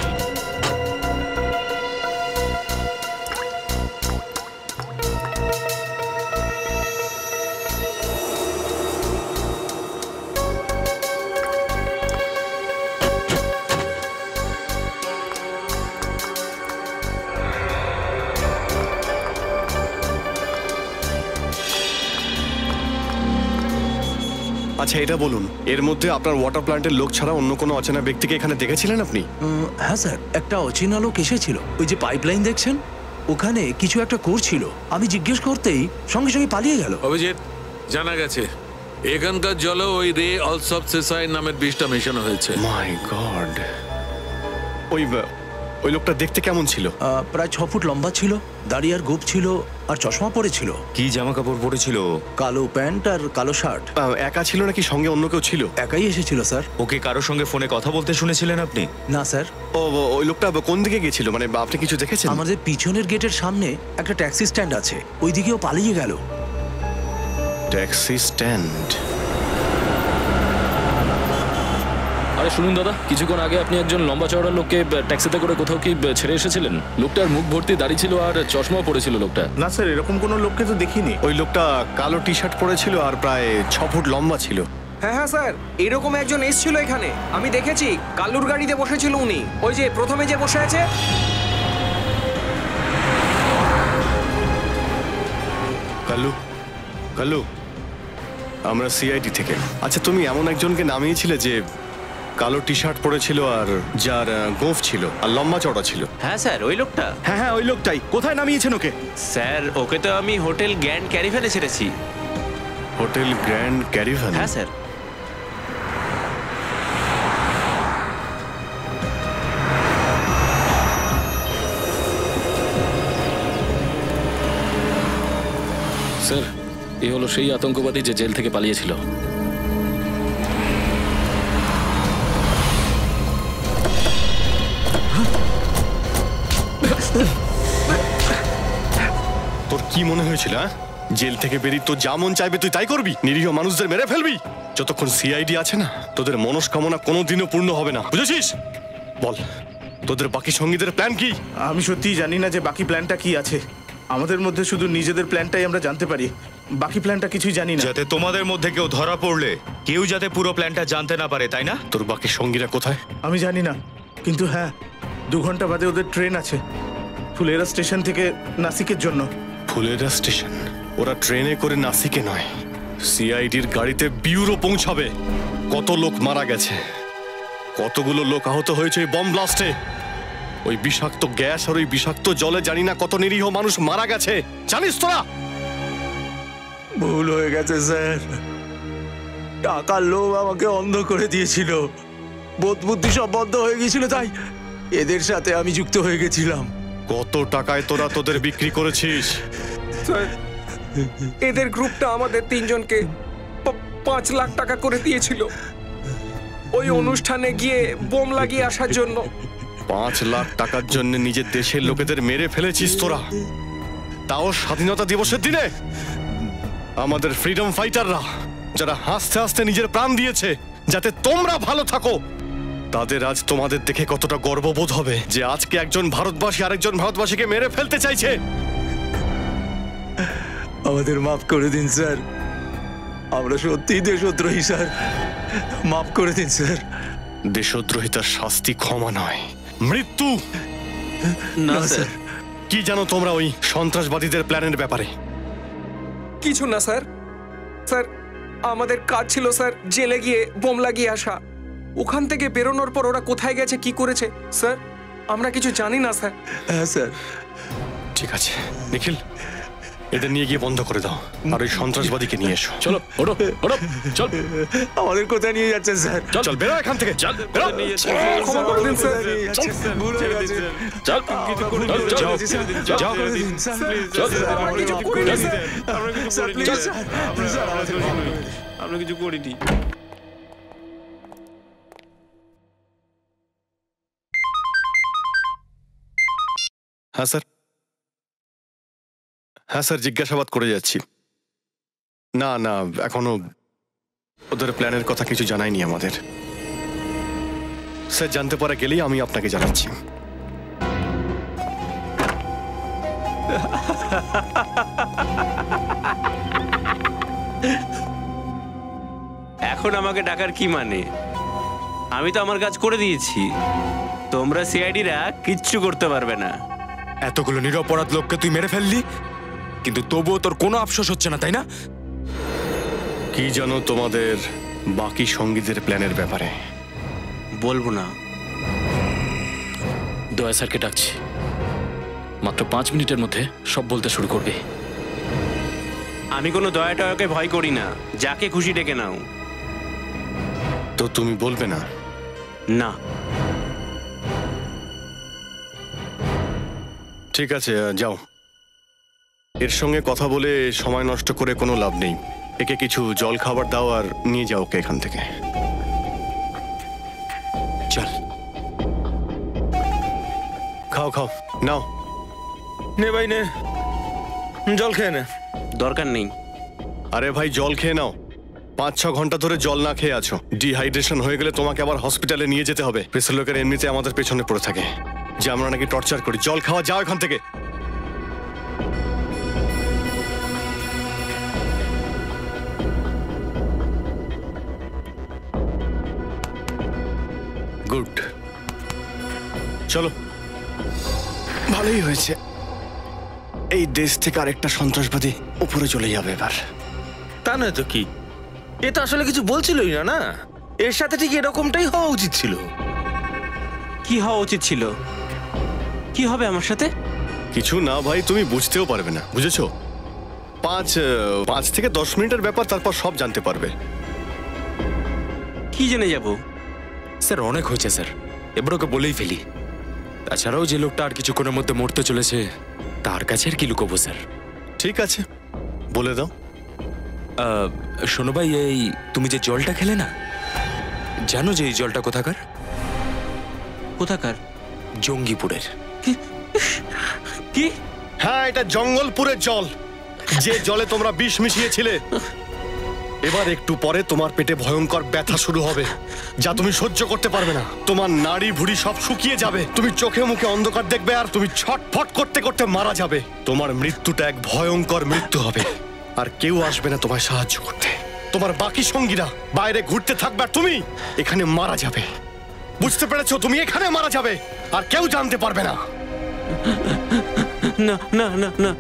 আচ্ছা এটা বলুন, এর মধ্যে আপনার ওয়াটার প্ল্যান্টের লোক ছাড়া অন্য কোনো অচেনা ব্যক্তিকে এখানে দেখেছিলেন আপনি? হ্যাঁ স্যার, একটা অচেনা লোক এসেছিল, ওই যে পাইপলাইন দেখছেন ওখানে কিছু একটা করছিল। আমি জিজ্ঞেস করতেই সঙ্গে সঙ্গে পালিয়ে গেল। অভিজিৎ, জানা গেছে এখানকার জলে ওই রে অলসবসেসাইন নামের বিষটা মেশানো হয়েছে। মাই গড, ওই লোকটা দেখতে কেমন ছিল? প্রায় 6 ফুট লম্বা ছিল, দাড়ি আর গোঁফ ছিল, আর চশমা পরেছিল। কি জামা কাপড় পরেছিল? কালো প্যান্ট আর কালো শার্ট। একা ছিল নাকি সঙ্গে অন্য কেউ ছিল? একাই এসেছিল স্যার। ওকে কারোর সঙ্গে ফোনে কথা বলতে শুনেছিলেন আপনি? না স্যার। ওই লোকটা কোন দিকে গেছিল, মানে আপনি কিছু দেখেছেন? আমাদের পিছনের গেটের সামনে একটা ট্যাক্সি স্ট্যান্ড আছে, ওই দিকেও পালিয়ে গেল। Taxi stand? আরে শুনুন দাদা, কিছুক্ষণ আগে আপনি একজন লম্বা চওড়া লোককে ট্যাক্সিতে করে কোথাও কি ছেড়ে এসেছিলেন? লোকটার মুখ ভর্তি দাড়ি ছিল আর চশমাও পরেছিল লোকটা। না স্যার, এরকম কোনো লোককে তো দেখিনি। ওই লোকটা কালো টি শার্ট পরেছিল আর প্রায় 6 ফুট লম্বা ছিল। হ্যাঁ হ্যাঁ স্যার, এরকম একজন এসেছিল এখানে, আমি দেখেছি। কালুর গাড়িতে বসেছিল উনি, ওই যে প্রথমে যে বসে আছে। কালু, কালু, আমরা সিআইডি থেকে। আচ্ছা, তুমি এমন একজনকে নামিয়েছিলে যে কালো টি শার্ট পরেছিল আর যার গোঁফ ছিল আর লম্বা চওড়া ছিল? হ্যাঁ স্যার, ওই লোকটা। হ্যাঁ হ্যাঁ, ওই লোকটাই। কোথায় নামিয়েছেন ওকে? স্যার, ওকে তো আমি হোটেল গ্র্যান্ড ক্যারিভ্যানে ছেড়েছি। Hotel grand caravan? হ্যাঁ স্যার। স্যার, এই হলো সেই আতঙ্কবাদী যে জেল থেকে পালিয়েছিল। তোর কি মনে হয়েছিল? জেল থেকে বেরিয়ে তোর যা মন চাইবে তুই তাই করবি? নিরীহ মানুষদের মেরে ফেলবি? যতক্ষণ সিআইডি আছে না, তোদের মনস্কামনা কোনোদিনও পূর্ণ হবে না, বুঝেছিস? বল, তোদের বাকি সঙ্গীদের প্ল্যান কি? আমি সত্যিই জানি না যে বাকি প্ল্যানটা কি আছে। আমাদের মধ্যে শুধু নিজেদের প্ল্যানটাই আমরা জানতে পারি, বাকি প্ল্যানটা কিছুই জানি না। যাতে তোমাদের মধ্যে কেউ ধরা পড়লে কেউ যাতে পুরো প্ল্যানটা জানতে না পারে, তাই না? তোর বাকি সঙ্গীরা কোথায়? আমি জানি না, কিন্তু হ্যাঁ, 2 ঘন্টা বাদে ওদের ট্রেন আছে ফুলেরা স্টেশন থেকে নাসিকের জন্য। ফুলেরা স্টেশন? ওরা ট্রেনে করে নাসিকে নয়, সিআইডির গাড়িতে বিউরো পৌঁছাবে। কত লোক মারা গেছে, কতগুলো লোক আহত হয়েছে এই বম ব্লাস্টে। ওই বিষাক্ত গ্যাস আর ওই বিষাক্ত জলে জানি না কত নিরীহ মানুষ মারা গেছে, জানিস তোরা? ভুল হয়ে গেছে স্যার, টাকার লোভ আমাকে অন্ধ করে দিয়েছিল, বোধ বুদ্ধি সব বন্ধ হয়ে গিয়েছিল, তাই এদের সাথে আমি যুক্ত হয়ে গেছিলাম। কত টাকায় তোরা তোদের বিক্রি করেছিস? স্যার, এদের গ্রুপটা আমাদের 3 জনকে 5 লাখ টাকা করে দিয়েছিল ওই অনুষ্ঠানে গিয়ে বোম লাগিয়ে আসার জন্য। 5 লাখ টাকার জন্য নিজের দেশের লোকেদের মেরে ফেলেছিস তোরা, তাও স্বাধীনতা দিবসের দিনে? আমাদের ফ্রিডম ফাইটাররা যারা হাসতে হাসতে নিজের প্রাণ দিয়েছে যাতে তোমরা ভালো থাকো, তাদের আজ তোমাদের দেখে কতটা গর্ববোধ হবে যে আজকে একজন ভারতবাসী আরেকজন ভারতবাসীকে মেরে ফেলতে চাইছে। আমাদের মাফ করে দিন স্যার, আমরা সত্যিই দেশদ্রোহী স্যার, মাফ করে দিন স্যার। দেশদ্রোহিতার শাস্তি ক্ষমা নয়, মৃত্যু। না স্যার। কি জানো তোমরা ওই সন্ত্রাসবাদীদের প্ল্যানের ব্যাপারে? কিছু না স্যার। স্যার আমাদের কাজ ছিল স্যার জেলে গিয়ে বোম লাগিয়ে আসা। ওখান থেকে বেরোনোর পর ওরা কোথায় গেছে কি করেছে স্যার আমরা কিছু জানি না স্যার। হ্যাঁ স্যার। ঠিক আছে নিখিল, এদের নিয়ে গিয়ে বন্ধ করে দাও আর ওই সন্ত্রাসবাদীকে নিয়ে এসো। চলো ওঠো ওঠো চল। আমাদের কোথায় নিয়ে যাচ্ছেন স্যার? চল বেরো এখান থেকে, চল বেরো। ক্ষমা করে দিন স্যার। চল যাও যাও। আমরা কিছু করিনি। হ্যাঁ স্যার, হ্যাঁ স্যার, জিজ্ঞাসাবাদ করে যাচ্ছি। না না, এখনো ওদের প্ল্যানের কথা কিছু জানায়নি আমাদের। স্যার জানতে পারা গেলেই আমি আপনাকে জানাচ্ছি। এখন আমাকে ডাকার কি মানে? আমি তো আমার কাজ করে দিয়েছি। তোমরা সিআইডিরা কিচ্ছু করতে পারবে না। এতগুলো নিরপরাধ লোককে তুই মেরে ফেললি, কিন্তু তবুও তোর কোনো আফসোস হচ্ছে না, তাই না? কি জানো তোমাদের বাকি সঙ্গীদের প্ল্যানের ব্যাপারে? বলবো না। দয়া স্যারকে ডাকছি, মাত্র 5 মিনিটের মধ্যে সব বলতে শুরু করবে। আমি কোনো দয়া টয়াকে ভয় করি না, যাকে খুশি ডেকে নাও। তো তুমি বলবে না? না। ঠিক আছে, যাও। এর সঙ্গে কথা বলে সময় নষ্ট করে কোনো লাভ নেই। একে কিছু জল খাবার দাও আর নিয়ে যাও ওকে এখান থেকে। চল। খাও খাও, নাও। নে ভাই নে, জল খেয়ে নে। দরকার নেই। আরে ভাই জল খেয়ে নাও। 5-6 ঘন্টা ধরে জল না খেয়ে আছো। ডিহাইড্রেশন হয়ে গেলে তোমাকে আবার হসপিটালে নিয়ে যেতে হবে। প্রেসের লোকের এমনিতে আমাদের পেছনে পড়ে থাকে যে আমরা নাকি টর্চার করি। জল খাওয়া, যাও এখান থেকে। গুড, চলো। ভালোই হয়েছে, এই দেশ থেকে আরেকটা সন্ত্রাসবাদী উপরে চলে যাবে এবার। তা নয় তো কি, এ তো আসলে কিছু বলছিলই না। না, এর সাথে ঠিক এরকমটাই হওয়া উচিত ছিল। কি হওয়া উচিত ছিল? কি হবে আমার সাথে? কিছু না ভাই, তুমি বুঝতেও পারবে না, বুঝেছো? 5 থেকে 10 মিনিটের ব্যাপার, তারপর সব জানতে পারবে। কি জেনে যাব? স্যার অনেক হয়েছে স্যার, এবার ওকে বলেই ফেলি। তাছাড়াও যে লোকটা আর কিছুক্ষণের মধ্যে মরতে চলেছে, তার কাছে আর কি লুকোবো স্যার। ঠিক আছে, বলে দাও। শোনো ভাই, এই তুমি যে জলটা খেলে না, জানো যে এই জলটা কোথাকার? কোথাকার? জঙ্গিপুরের। কি? হ্যাঁ, এটা জঙ্গলপুরের জল, যে জলে তোমরা বিষ মিশিয়েছিলে। এবার একটু পরে তোমার পেটে ভয়ঙ্কর ব্যথা শুরু হবে, যা তুমি সহ্য করতে পারবে না। তোমার নাড়ি ভুড়ি সব শুকিয়ে যাবে, তুমি চোখে মুখে অন্ধকার দেখবে, আর তুমি ছটফট করতে করতে মারা যাবে। তোমার মৃত্যুটা এক ভয়ঙ্কর মৃত্যু হবে, আর কেউ আসবে না তোমায় সাহায্য করতে। তোমার বাকি সঙ্গীরা বাইরে ঘুরতে থাকবে, আর তুমি এখানে মারা যাবে। বুঝতে পেরেছো? তুমি এখানে মারা যাবে, আর কেউ জানতে পারবে না। না না না না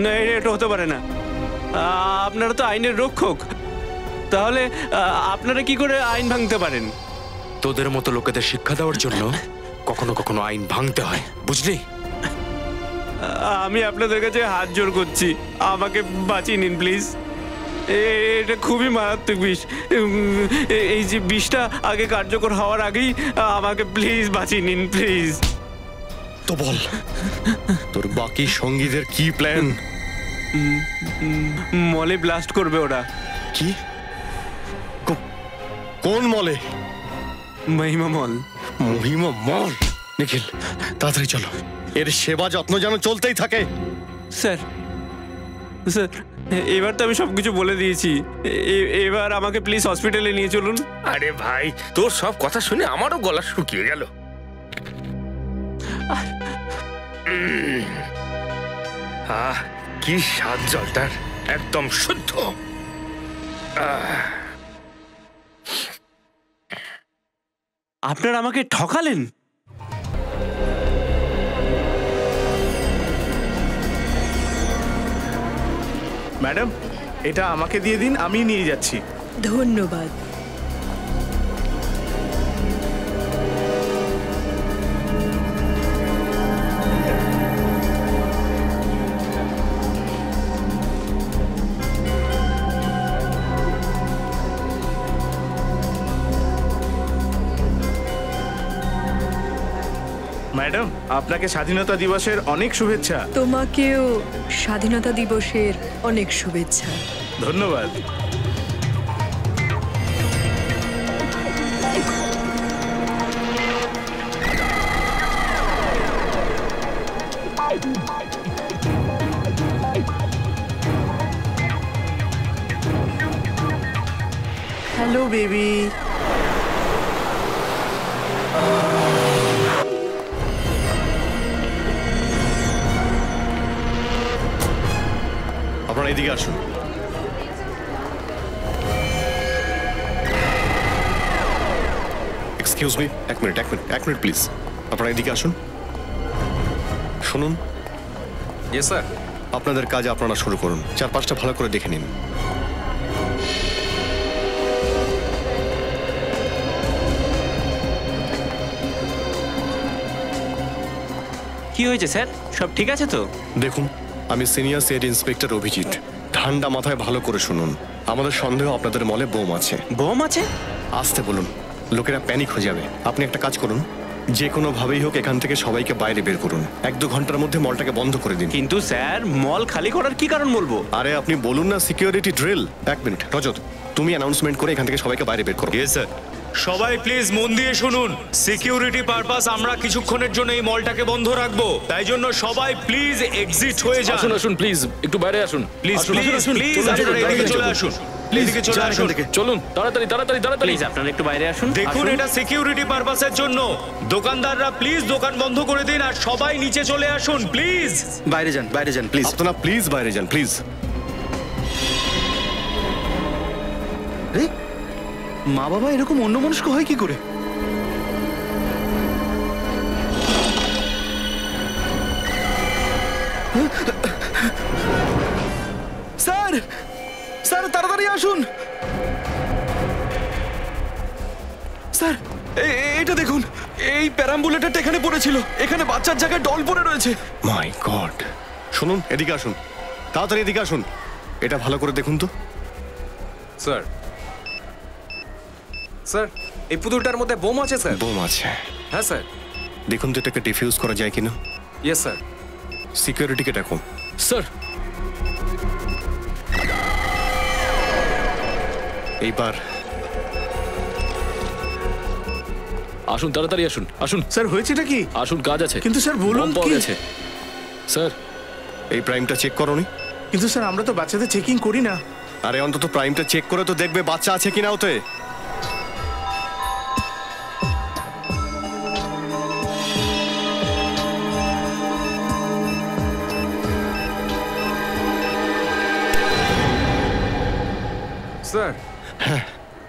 না, এটা হতে পারে না। আপনারা তো আইনের রক্ষক, তাহলে আপনারা কি করে আইন ভাঙতে পারেন? তোদের মতো লোকেদের শিক্ষা দেওয়ার জন্য কখনো কখনো আইন ভাঙতে হয়, বুঝলি? আমি আপনাদের কাছে হাত জোর করছি, আমাকে বাঁচিয়ে নিন প্লিজ। এটা খুবই মারাত্মক বিষ। এই যে বিষটা আগে কার্যকর হওয়ার আগেই আমাকে প্লিজ বাঁচিয়ে নিন, প্লিজ। তো বল, তোর বাকি সঙ্গীদের কি প্ল্যান? মলে ব্লাস্ট করবে ওরা। কি? কোন মলে? মহিমা মল। মহিমা মল? নিখিল, তাড়াতাড়ি চলো, এর সেবা যত্ন যেন চলতেই থাকে। স্যার, স্যার এবার তো আমি সবকিছু বলে দিয়েছি। এবার আমাকে প্লিজ হসপিটালে নিয়ে চলুন। আরে ভাই, তোর সব কথা শুনে আমারও গলা শুকিয়ে গেল। কি স্বাদ জলটার, একদম শুদ্ধ। আপনারা আমাকে ঠকালেন। ম্যাডাম, এটা আমাকে দিয়ে দিন, আমি নিয়ে যাচ্ছি। ধন্যবাদ। ম্যাডাম, আপনাকে স্বাধীনতা দিবসের অনেক শুভেচ্ছা। তোমাকেও স্বাধীনতা দিবসের অনেক শুভেচ্ছা। ধন্যবাদ। Hello baby. আপনারা এদিকে আসুন। এক্সকিউজ মি, এক মিনিট প্লিজ। আপনারা এদিকে আসুন। শুনুন। Yes sir. আপনাদের কাজ আপনারা শুরু করুন। চারপাশটা ভালো করে দেখে নিন। কি হয়েছে স্যার? সব ঠিক আছে তো? দেখুন, আমি সিনিয়র সেড ইন্সপেক্টর অভিজিৎ। ঠান্ডা মাথায় ভালো করে শুনুন। আমাদের সন্দেহ আপনাদের মলে বোম আছে। বোম আছে? আসতে বলুন, লোকেরা প্যানিক হয়ে যাবে। আপনি একটা কাজ করুন, যে কোনো ভাবেই হোক এখান থেকে সবাইকে বাইরে বের করুন। 1-2 ঘন্টার মধ্যে মলটাকে বন্ধ করে দিন। কিন্তু স্যার, মল খালি করার কি কারণ বলবো? আরে আপনি বলুন না, সিকিউরিটি ড্রিল। 1 মিনিট, রজত, তুমি অ্যানাউন্সমেন্ট করে এখান থেকে সবাইকে বাইরে বের করো। Yes sir. সবাই প্লিজ মন দিয়ে শুনুন। সিকিউরিটি পারপাস আমরা কিছুক্ষণের জন্য এই মলটাকে বন্ধ রাখবো, তাই জন্য সবাই প্লিজ এক্সিট হয়ে যান। আসুন প্লিজ, একটু বাইরে আসুন। প্লিজ আপনারা এদিকে চলে আসুন। এদিকে চলে আসুন। চলুন, তাড়াতাড়ি। প্লিজ আপনারা একটু বাইরে আসুন। দেখুন, এটা সিকিউরিটি পারপাসের জন্য। দোকানদাররা প্লিজ দোকান বন্ধ করে দিন আর সবাই নিচে চলে আসুন প্লিজ। বাইরে যান প্লিজ। আপনারা প্লিজ বাইরে যান, প্লিজ। মা বাবা এরকম অন্যমনস্ক হয় কি করে? স্যার, তাড়াতাড়ি আসুন। স্যার, এটা দেখুন, এই প্যারাম্বুলেটরটা এখানে পড়েছিল। এখানে বাচ্চার জায়গায় ডল পড়ে রয়েছে। মাই গড। শুনুন, এদিকে আসুন, তাড়াতাড়ি এদিকে আসুন। এটা ভালো করে দেখুন তো। স্যার, এই পুতুলটার মধ্যে বোম আছে স্যার। বোম আছে? হ্যাঁ স্যার। দেখুন তো এটাকে ডিফিউজ করা যায় কিনা। Yes sir. সিকিউরিটিকে ডাকুন। স্যার। এইবার আসুন, তাড়াতাড়ি আসুন। স্যার, হয়েছেটা কি? আসুন, কাজ আছে। কিন্তু স্যার বলুন পাওয়া কি? গেছে স্যার। এই প্রাইমটা চেক করোনি? কিন্তু স্যার, আমরা তো বাচ্চাদের চেকিং করি না। আরে অন্তত প্রাইমটা চেক করে তো দেখবে বাচ্চা আছে কিনা ওতে। স্যার,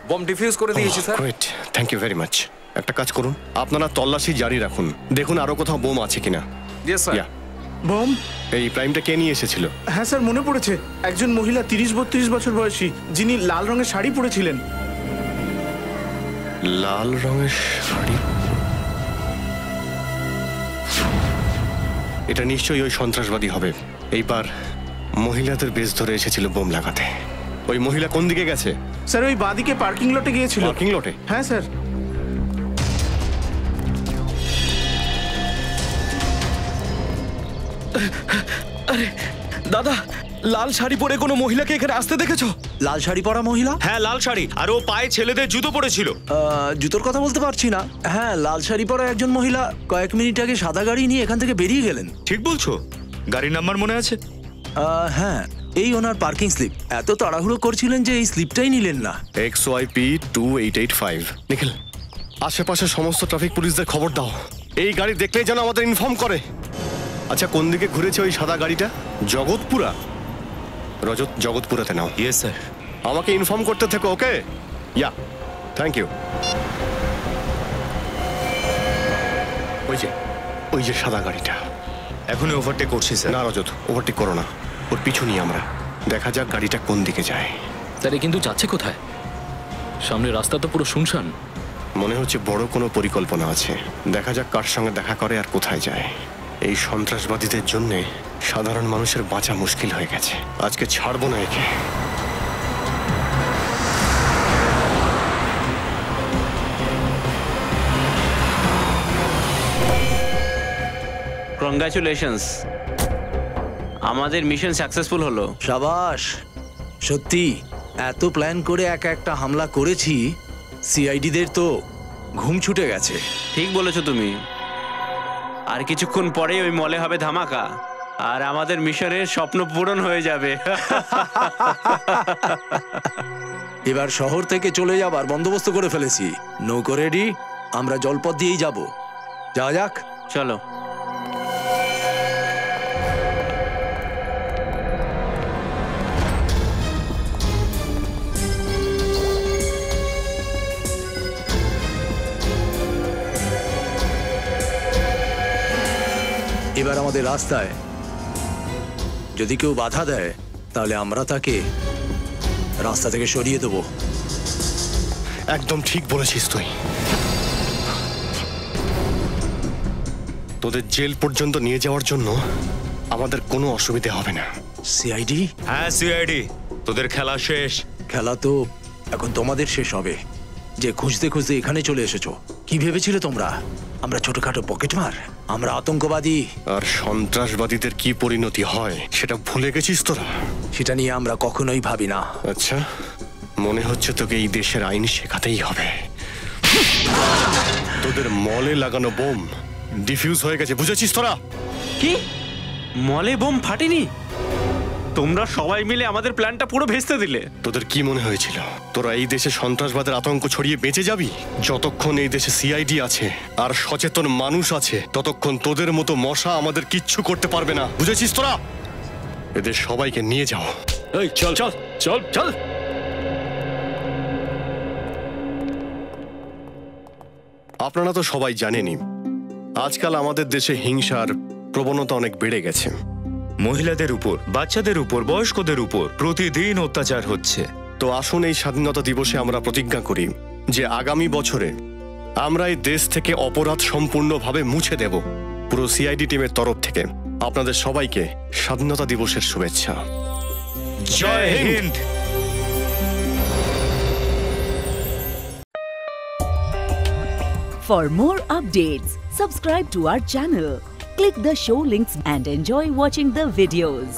বম ডিফিউজ করে দিয়েছি sir. Great, thank you very much. একটা কাজ করুন, আপনারা তল্লাশি জারি রাখুন। দেখুন আরো কোথাও বোম আছে কিনা। Yes sir. বোম? এই প্রাইমটা কে নিয়ে এসেছিল? হ্যাঁ স্যার, মনে পড়েছে। একজন মহিলা 30-32 বছর বয়সী, যিনি লাল রঙের শাড়ি পরেছিলেন। লাল রঙের শাড়ি? এটা নিশ্চয়ই ওই সন্ত্রাসবাদী হবে। এইবার মহিলাদের বেশ ধরে এসেছিল বোম লাগাতে। ওই মহিলা কোন দিকে গেছে? স্যার, ওই বাঁদিকে পার্কিং লটে গিয়েছিল। পার্কিং লটে? হ্যাঁ স্যার। আরে দাদা, লাল শাড়ি পরে কোনো মহিলাকে এখানে আসতে দেখেছো? লাল শাড়ি পরা মহিলা? হ্যাঁ, লাল শাড়ি, আর ও পায়ে ছেলেদের জুতো পরেছিল। জুতোর কথা বলতে পারছি না। হ্যাঁ, লাল শাড়ি পরা একজন মহিলা কয়েক মিনিট আগে সাদা গাড়ি নিয়ে এখান থেকে বেরিয়ে গেলেন। ঠিক বলছো? গাড়ির নাম্বার মনে আছে? হ্যাঁ, এই ওনার পার্কিং স্লিপ। এত তাড়াহুড়ো করছিলেন যে এই স্লিপটাই নিলেন না। XYP 2885। নিখিল, আশেপাশে সমস্ত ট্রাফিক পুলিশদের খবর দাও, এই গাড়ি দেখলেই যেন আমাদের ইনফর্ম করে। আচ্ছা, কোন দিকে ঘুরেছে ওই সাদা গাড়িটা? জগৎপুরা? রজত, জগৎপুরাতে নাও। Yes sir. আমাকে ইনফর্ম করতে থেকো, ওকে? ইয়া, থ্যাংক ইউ। ওই যে সাদা গাড়িটা। এখনই ওভারটেক করছি স্যার। না রজত, ওভারটেক করো না, ওর পিছু নিই আমরা। দেখা যাক গাড়িটা কোন দিকে যায়। স্যার, কিন্তু যাচ্ছে কোথায়? সামনে রাস্তা তো পুরো শুনশান। মনে হচ্ছে বড় কোনো পরিকল্পনা আছে। দেখা যাক কার সঙ্গে দেখা করে আর কোথায় যায়। এই সন্ত্রাসবাদীদের জন্যে সাধারণ মানুষের বাঁচা মুশকিল হয়ে গেছে। আজকে ছাড়বো না একে। কংগ্রাচুলেশনস, আমাদের মিশন সাকসেসফুল হলো। সাবাস। সত্যি এত প্ল্যান করে একা একটা হামলা করেছি, সিআইডিদের তো ঘুম ছুটে গেছে। ঠিক বলেছো তুমি। আর কিছুক্ষণ পরে ওই মলে হবে ধামাকা, আর আমাদের মিশনের স্বপ্ন পূরণ হয়ে যাবে। এবার শহর থেকে চলে যাবার বন্দোবস্ত করে ফেলেছি। নৌকো রেডি, আমরা জলপথ দিয়েই যাব। যাওয়া যাক। চলো। এবার আমাদের রাস্তায় যদি কেউ বাধা দেয়, তাহলে আমরা তাকে রাস্তা থেকে সরিয়ে দেব। একদম ঠিক বলেছিস তুই। তোদের জেল পর্যন্ত নিয়ে যাওয়ার জন্য আমাদের কোনো অসুবিধা হবে না। সিআইডি? হ্যাঁ সিআইডি, তোদের খেলা শেষ। খেলা তো এখন তোমাদের শেষ হবে। যে খুঁজতে খুঁজতে এখানে চলে এসেছো, কি ভেবেছিলে তোমরা আমরা ছোটখাটো পকেটমার? আমরা আতঙ্কবাদী। আর সন্ত্রাসবাদীদের কি পরিণতি হয় সেটা ভুলে গেছিস তোরা? সেটা নিয়ে আমরা কখনোই ভাবি না। আচ্ছা, মনে হচ্ছে তোকে এই দেশের আইন শেখাতেই হবে। তোদের মলে লাগানো বোম ডিফিউজ হয়ে গেছে, বুঝেছিস তোরা? কি? মলে বোম ফাটেনি? তোমরা সবাই মিলে আমাদের প্ল্যানটা পুরো ভেস্তে দিলে। তোদের কি মনে হয়েছিল তোরা এই দেশে সন্ত্রাসবাদের আতঙ্ক ছড়িয়ে বেঁচে যাবি? যতক্ষণ এই দেশে সিআইডি আছে আর সচেতন মানুষ আছে, ততক্ষণ তোদের মতো মশা আমাদের কিচ্ছু করতে পারবে না, বুঝেছিস তোরা? এদের সবাইকে নিয়ে যাও। এই চল চল চল চল। আপনারা তো সবাই জানেনই, আজকাল আমাদের দেশে হিংসার প্রবণতা অনেক বেড়ে গেছে। মহিলাদের উপর, বাচ্চাদের উপর, বয়স্কদের উপর প্রতিদিন অত্যাচার হচ্ছে। তো আসুন এই স্বাধীনতা দিবসে আমরা প্রতিজ্ঞা করি যে আগামী বছরে আমরা এই দেশ থেকে অপরাধ সম্পূর্ণভাবে মুছে দেব। পুরো সিআইডি টিমের তরফ থেকে আপনাদের সবাইকে স্বাধীনতা দিবসের শুভেচ্ছা। জয় Hind. For more updates, subscribe to our channel, click the show links and enjoy watching the videos.